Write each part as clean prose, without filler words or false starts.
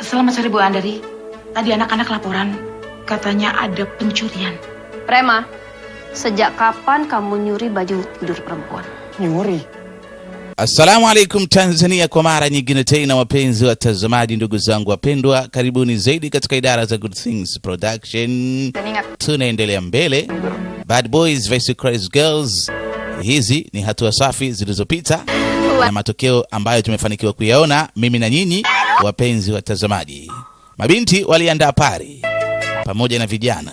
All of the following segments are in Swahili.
Selamat sore Bu Andari. Tadi anak-anak laporan katanya ada pencurian. Prema, sejak kapan kamu nyuri baju tidur perempuan? Nyuri? Assalamu alaikum Tanzania, kwa mara nyingine tena wapenzi watazamaji, ndugu zangu wapendwa, karibuni zaidi katika idara za Good Things Production. Tunaendelea mbele. Bad Boys vs Crazy Girls. Hizi ni hatua safi zilizopita na matokeo ambayo tumefanikiwa kuyaona mimi na nyinyi wapenzi watazamaji. Mabinti waliandaa pari pamoja na vijana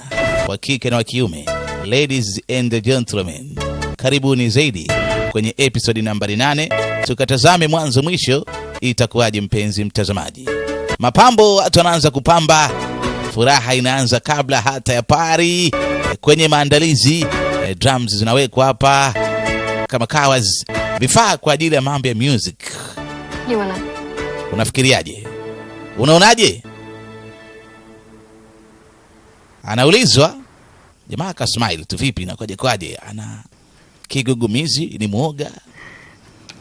wa kike na wa kiume. Ladies and gentlemen, karibuni zaidi kwenye episode nambari 8. Tukatazame mwanzo mwisho itakuwaje mpenzi mtazamaji. Mapambo watu wanaanza kupamba, furaha inaanza kabla hata ya pari. Kwenye maandalizi drums zinawekwa hapa kama kawas, vifaa kwa ajili ya mambo ya music. Gimana? Unafikiriaje? Unaonaje? Anaulizwa. Jamaa ka smile tu, vipi na kwaje? Ana kigugumizi, ni muoga.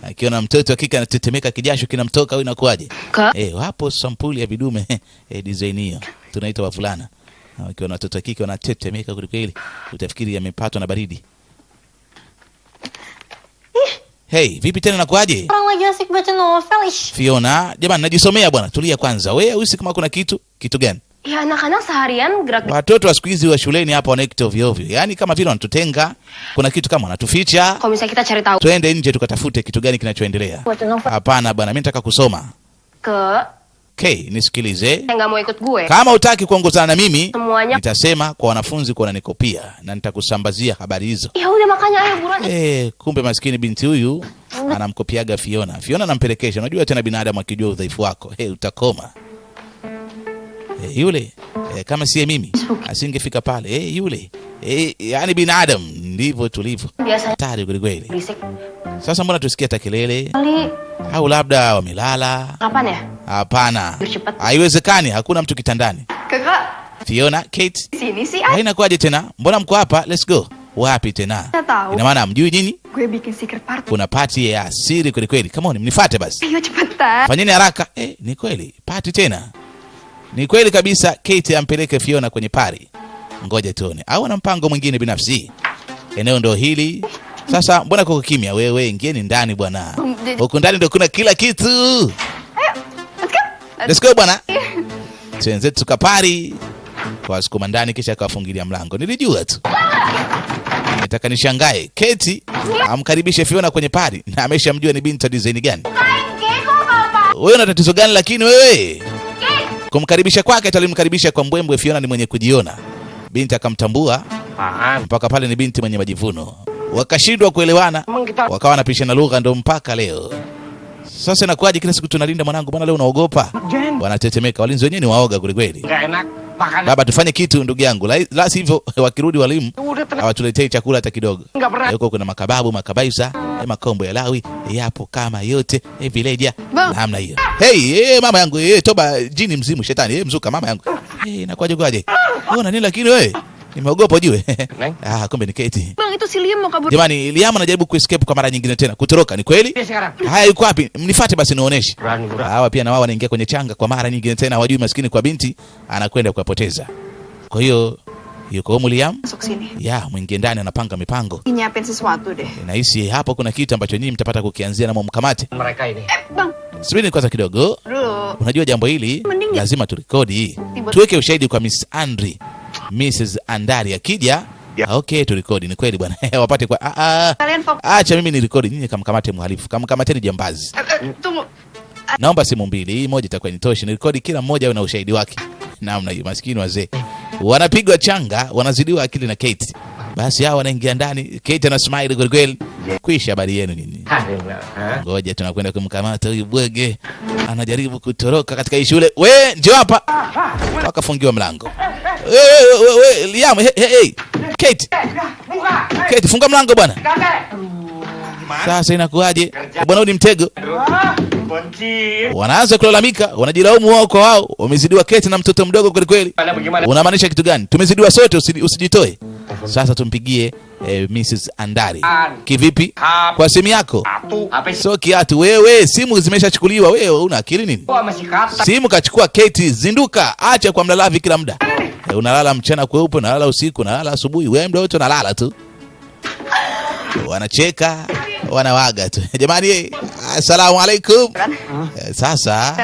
Akiona mtoto hakika anatetemeka, kijasho kinamtoka, au inakuaje? Wapo sampuli ya vidume design hiyo. Tunaita wavulana. Akiona watoto hakika wanatetemeka kweli, utafikiri yamepatwa na baridi. Hey, vipi tena nakuaje? Orang lagi asik baca novel. Fiona, jamani najisomea bwana, tulia kwanza. Wewe usi kama kuna kitu gani? Ya anak-anak seharian gerak. Watoto wa siku hizi wa shuleni hapa wanaekta ovyo ovyo. Yaani kama vile wanatutenga, kuna kitu kama wanatuficha. Kalau misalnya kita cari tahu. Twende nje tukatafute kitu gani kinachoendelea. Hapana bwana, mimi nataka kusoma. Nisikilize. Enggak mau ikut gue. Kama hutaki kuongozana na mimi, semuanya nitasema kwa wanafunzi kwa wananikopia na nitakusambazia habari hizo. Ya udah makanya ayo buruan. Kumbe maskini binti huyu anamkopiaga Fiona. Fiona anampelekesha. Unajua tena binadamu akijua udhaifu wako, utakoma. Yule kama si mimi asingefika pale. Yule yani binadamu ndivyo tulivyo. Hatari kweli. Sasa mbona tusikia takelele? Au labda wamelala? Kapan ya? Hapana. Haiwezekani, hakuna mtu kitandani. Kakak. Fiona, Kate. Sini sih. Haina kwaje tena? Mbona mko hapa? Let's go. Wapi tena? Ina maana mjui nini? Gue bikin secret party. Kuna party ya siri kweli. Come on, mnifuate basi. Ayo cepetan. Fanyeni haraka. Ni kweli. Party tena. Ni kweli kabisa, Kate ampeleke Fiona kwenye party. Ngoja tuone. Au ana mpango mwingine binafsi. Eneo ndo hili. Sasa mbona kuko kimya? Wewe ingieni ndani bwana. Huko ndani ndo kuna kila kitu. Ayo. Let's go bwana. Tuanze tukapari. Kwa sukuma ndani kisha akafungilia mlango. Nilijua tu. Nataka nishangae. Kate amkaribishe Fiona kwenye party na ameshamjua ni binti design gani. Wewe una tatizo gani lakini wewe? Kumkaribisha kwake atalimkaribisha kwa mbwembwe. Fiona ni mwenye kujiona. Binti akamtambua. Mpaka pale ni binti mwenye majivuno. Wakashindwa kuelewana. Wakawa wanapishana lugha ndo mpaka leo. Sasa inakuaje kila siku tunalinda mwanangu, bwana leo unaogopa? Wanatetemeka, walinzi wenyewe ni waoga kweli. Baba tufanye kitu ndugu yangu. La sivyo wakirudi walimu hawatuletei chakula hata kidogo. Huko kuna makabaisa, makombo ya lawi, yapo kama yote, vileja, namna hiyo. Mama yangu, toba jini mzimu shetani, mzuka mama yangu. Inakuaje? Unaona nini lakini wewe? Nimeogopa ujue. Kumbe ni Kate. Bang, itu si Liam mau kabur. Jamani, Liam anajaribu kuescape kwa mara nyingine tena. Kutoroka ni kweli? Haya, yuko wapi? Mnifuate basi nionyeshe. Hawa pia na wao wanaingia kwenye changa kwa mara nyingine tena, hawajui maskini kwa binti anakwenda kuwapoteza. Kwa hiyo yuko huko Liam. Mwingie ndani anapanga mipango. Nyiapin sesuatu deh. Nahisi hapo kuna kitu ambacho nyinyi mtapata kukianzia na mkamate. Mereka ini. Bang. Subiri kwanza kidogo. Unajua jambo hili lazima turekodi. Tuweke ushahidi kwa Miss Andri. Mrs. Andari akija, okay turekodi. Ni kweli bwana. Wapate kwa acha mimi ni rekodi, nyinyi kamkamate mhalifu. Kamkamateni jambazi. Tunggu. Naomba simu mbili, moja itakuwa initosha. Ni rekodi kila mmoja awe na ushahidi wake. Namna hiyo maskini wazee. Wanapigwa changa, wanazidiwa akili na Kate. Basi hao wanaingia ndani, Kate ana smile kweli. Kuisha habari yenu nini? Ngoja tunakwenda kumkamata huyu bwege. Anajaribu kutoroka katika hii shule. Njoo hapa. Wakafungiwa mlango. Liam, Kate. Kate, funga mlango bwana. Sasa inakuaje? Bwana ni mtego. Wanaanza kulalamika, wanajilaumu wao kwa wao. Wamezidiwa Kate na mtoto mdogo kweli. Unamaanisha kitu gani? Tumezidiwa sote, usijitoe. Sasa tumpigie Mrs. Andari. Kivipi? Kwa simu yako. So kiatu wewe, simu zimeshachukuliwa, wewe una akili nini? Simu kachukua Kate, zinduka, acha kwa mlalavi kila muda. Unalala mchana kweupe, unalala usiku, unalala asubuhi, wewe muda wote unalala tu. Wanacheka, wanawaga tu. Jamani, assalamu alaikum. Sasa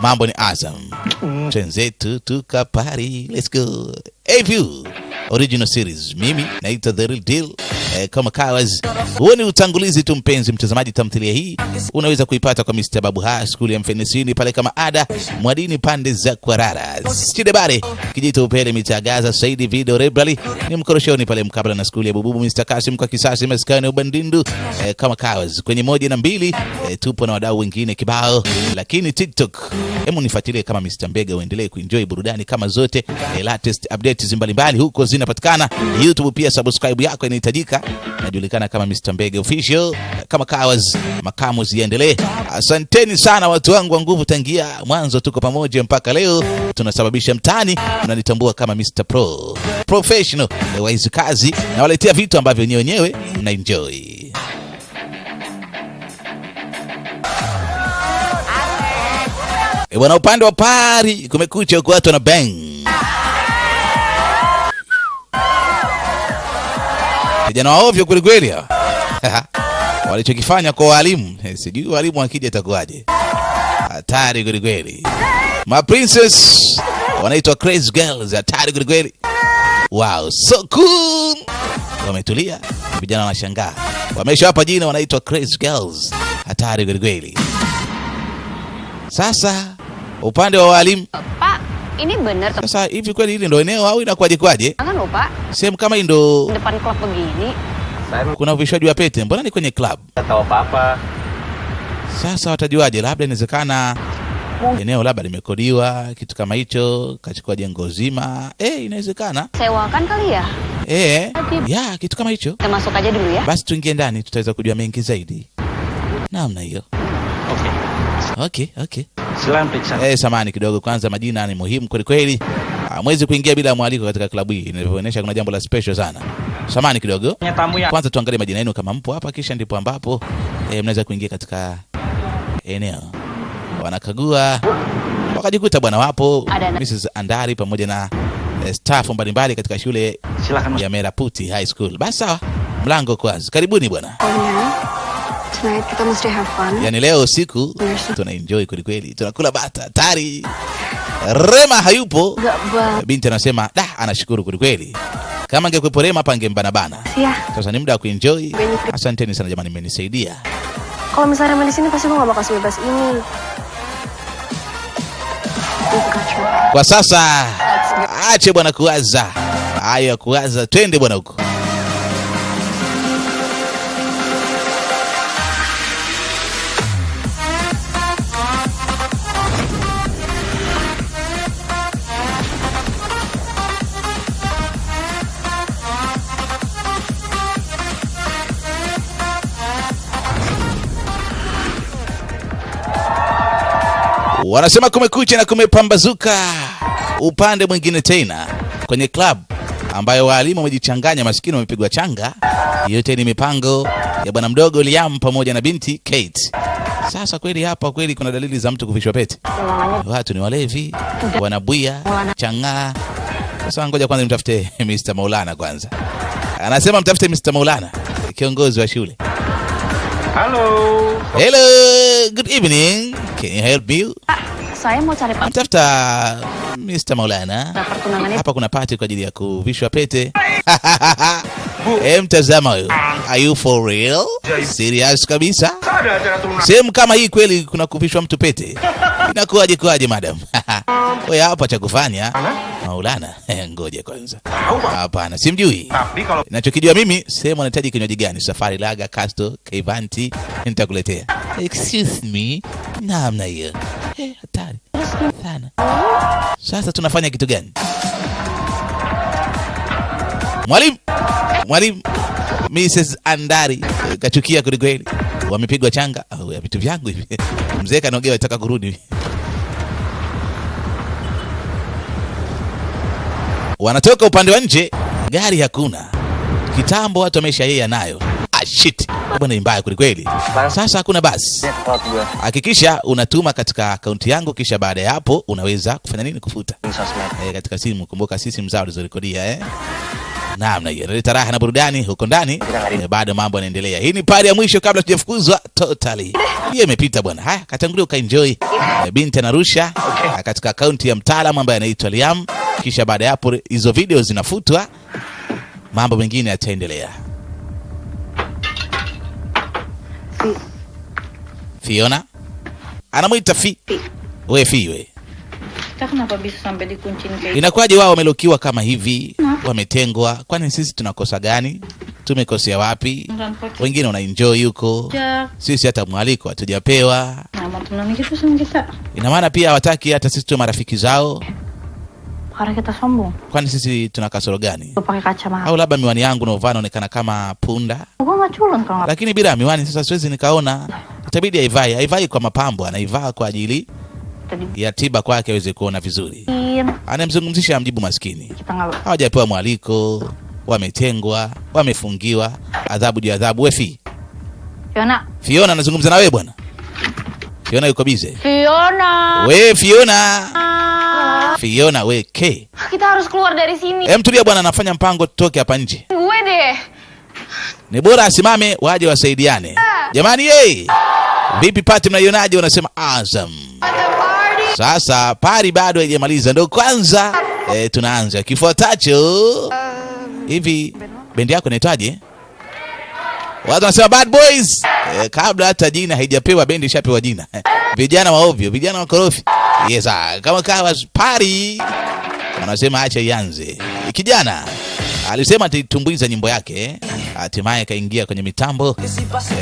mambo ni Azam. Twenzetu tukapari. Let's go. A-View original series. Mimi naitwa The Real Deal. Kama kawazi, huo ni utangulizi tu mpenzi mtazamaji. Tamthilia hii unaweza kuipata kwa Mr. Babu Ha, skuli ya Mfenesini pale kama ada, Mwadini pande za Kwarara. Chidebare, kijito upele mitagaza Saidi video Rebrali, ni mkoroshoni pale mkabala na skuli ya Bububu Mr. Kasim kwa kisasi maskani ubandindu. Kama kawazi, kwenye 1 na 2 tupo na wadau wengine kibao, lakini TikTok hemu nifuatilie kama Mr. Mbega, uendelee kuenjoy burudani kama zote. Latest updates mbalimbali huko zinapatikana. YouTube pia subscribe yako inahitajika. Najulikana kama Mr. Mbega Official. Kama kawazi, makamu ziendelee. Asanteni sana watu wangu wa nguvu, tangia mwanzo tuko pamoja mpaka leo. Tunasababisha mtani, mnanitambua kama Mr. Professional. Waizi kazi na waletea vitu ambavyo wenyewe mna enjoy. Bwana, upande wa pari kumekucha huko watu na bang. Vijana wa ovyo kweli kweli hawa. Walichokifanya kwa walimu, sijui walimu wakija itakuwaje. Hatari kweli kweli. Ma princess wanaitwa crazy girls, hatari kweli kweli. Wow, so cool. Wametulia, vijana wanashangaa. Wamesha hapa jina wanaitwa crazy girls. Hatari kweli kweli. Sasa upande wa walimu, Pak, ini bener. Sasa hivi kweli hili ndo eneo au inakuwaje kwaje? Jangan lupa. Sehemu kama hii ndo Depan klub begini. kuna uvishwaji wa pete. Mbona ni kwenye club? Tahu apa-apa. Sasa watajuaje? Labda inawezekana eneo labda limekodiwa, kitu kama hicho, kachukua jengo zima. Inawezekana. Sewakan kali ya? Ya, kitu kama hicho. Kita masuk aja dulu ya. Basi tuingie ndani, tutaweza kujua mengi zaidi. Namna hiyo. Okay. Silakan periksa. Samani kidogo, kwanza majina ni muhimu kweli kweli. Mwezi kuingia bila mwaliko katika klabu hii inaonyesha kuna jambo la special sana. Samani kidogo. Kwanza tuangalie majina yenu kama mpo hapa, kisha ndipo ambapo mnaweza kuingia katika eneo. Wanakagua. Wakajikuta bwana wapo Mrs. Andari pamoja na staff mbalimbali katika shule ya Meraputi High School. Basi sawa. Mlango kwanza. Karibuni bwana. Tonight kita mesti have fun. Yani leo usiku tuna enjoy kweli kweli. Tunakula bata tari. Rema hayupo. Binti anasema anashukuru kweli kweli. Kama angekuwepo Rema hapa angembana bana. Sasa ni muda wa kuenjoy. Asanteni sana jamani, mmenisaidia. Kalau misalnya Rema di sini pasti gue gak bakal sebebas ini. Kwa sasa ache bwana kuwaza. Haya kuwaza, twende bwana huko. Wanasema kumekucha na kumepambazuka. Upande mwingine tena kwenye club ambayo walimu wamejichanganya, maskini wamepigwa changa. Yote ni mipango ya bwana mdogo Liam pamoja na binti Kate. Sasa kweli hapa kweli kuna dalili za mtu kuvishwa pete. Watu ni walevi, wanabuia, changa. Sasa ngoja kwanza mtafute Mr. Maulana kwanza. Anasema mtafute Mr. Maulana, kiongozi wa shule. Hello, good evening. Can you help me? Saya mau cari Pak. Mtafuta Mr. Maulana. Hapa kuna party kwa ajili ya kuvishwa pete. Mtazama huyo. Are you for real? Serious kabisa? Sehemu kama hii kweli kuna kuvishwa mtu pete? Inakuwaje madam? Wewe hapa cha kufanya Maulana. Ngoje kwanza. Hapana, simjui. Ninachokijua mimi, sehemu anahitaji kinywaji gani? Safari Lager, Casto, Kaivanti, nitakuletea. Excuse me. Namna hiyo. Hatari sana. Sasa tunafanya kitu gani? Mwalimu Mrs. Andari kachukia kweli. Wamepigwa changa. Ya vitu vyangu hivi. Mzee kanogewa ataka kurudi. Wanatoka upande wa nje, gari hakuna. Kitambo watu wamesha yeye nayo. Shit. Bwana mbaya kweli. Sasa hakuna basi. Hakikisha unatuma katika akaunti yangu, kisha baada ya hapo unaweza kufanya nini? Kufuta. Katika simu, kumbuka sisi mzao ulizorekodia Naam, na hiyo ndio raha na burudani huko ndani. Bado mambo yanaendelea. Hii ni pale ya mwisho kabla tujafukuzwa totally. Hiyo imepita bwana. Haya, katangulia ukaenjoy. Binti anarusha katika akaunti ya mtaalamu ambaye anaitwa Liam. Kisha baada ya hapo hizo video zinafutwa. Mambo mengine yataendelea. Fiona anamuita Fi. Wewe Fi wewe. Kenapa bisa sampai dikuncin kayak? Inakuwaje wao wamelokiwa kama hivi? Wametengwa. Kwani sisi tunakosa gani? Tumekosea wapi? Wengine wana enjoy huko. Sisi hata mwaliko hatujapewa. Ina maana pia hawataki hata sisi tu marafiki zao. Karena kita sombong. Kwani sisi tuna kasoro gani? Pakai kacamata. Au labda miwani yangu naovaa inaonekana kama punda. Gua enggak culun kalau. Lakini bila miwani sasa siwezi nikaona. Itabidi aivai kwa mapambo, anaivaa kwa ajili ya tiba kwake aweze kuona vizuri. Anamzungumzisha mjibu maskini. Hawajapewa mwaliko, wametengwa, wamefungiwa, adhabu juu adhabu. Wewe Fiona anazungumza na wewe bwana. Fiona yuko busy. Wewe Fiona. Fiona we ke. Kita harus keluar dari sini. Tulia bwana, anafanya mpango tutoke hapa nje. Gue deh. Ni bora asimame waje wasaidiane. Jamani vipi party mnaionaje? Wanasema Azam. Sasa pari bado haijamaliza, ndio kwanza tunaanza. Kifuatacho hivi bendi yako inaitwaje? Watu wanasema Bad Boys. Kabla hata jina haijapewa bendi ishapewa jina. Vijana wa ovyo, vijana wa korofi. Yes, kama kawa party wanasema acha ianze. Kijana alisema atitumbuiza nyimbo yake, hatimaye kaingia kwenye mitambo.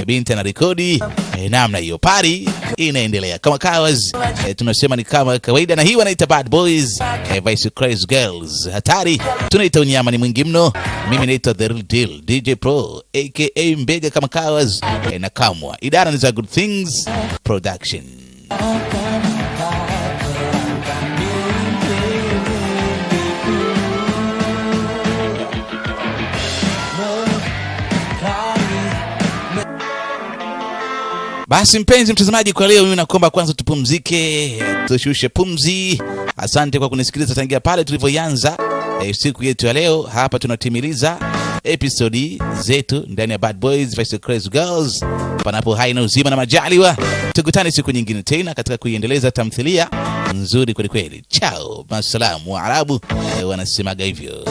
Binti na rekodi namna hiyo, party inaendelea kama kawas. Tunasema ni kama kawaida, na hii wanaita Bad Boys, Vice Crazy Girls. Hatari, tunaita unyama ni mwingi mno. Mimi naitwa The Real Deal DJ Pro aka Mbega kama kawas, na kamwa idara ni za Good Things Production. Basi mpenzi mtazamaji, kwa leo mimi nakuomba kwanza tupumzike, tushushe pumzi. Asante kwa kunisikiliza tangia pale tulivyoanza siku yetu ya leo. Hapa tunatimiliza episode zetu ndani ya Bad Boys vs Crazy Girls. Panapo hai na uzima na majaliwa, tukutane siku nyingine tena katika kuiendeleza tamthilia nzuri kweli kweli. Ciao, masalamu. Waarabu wanasemaga hivyo.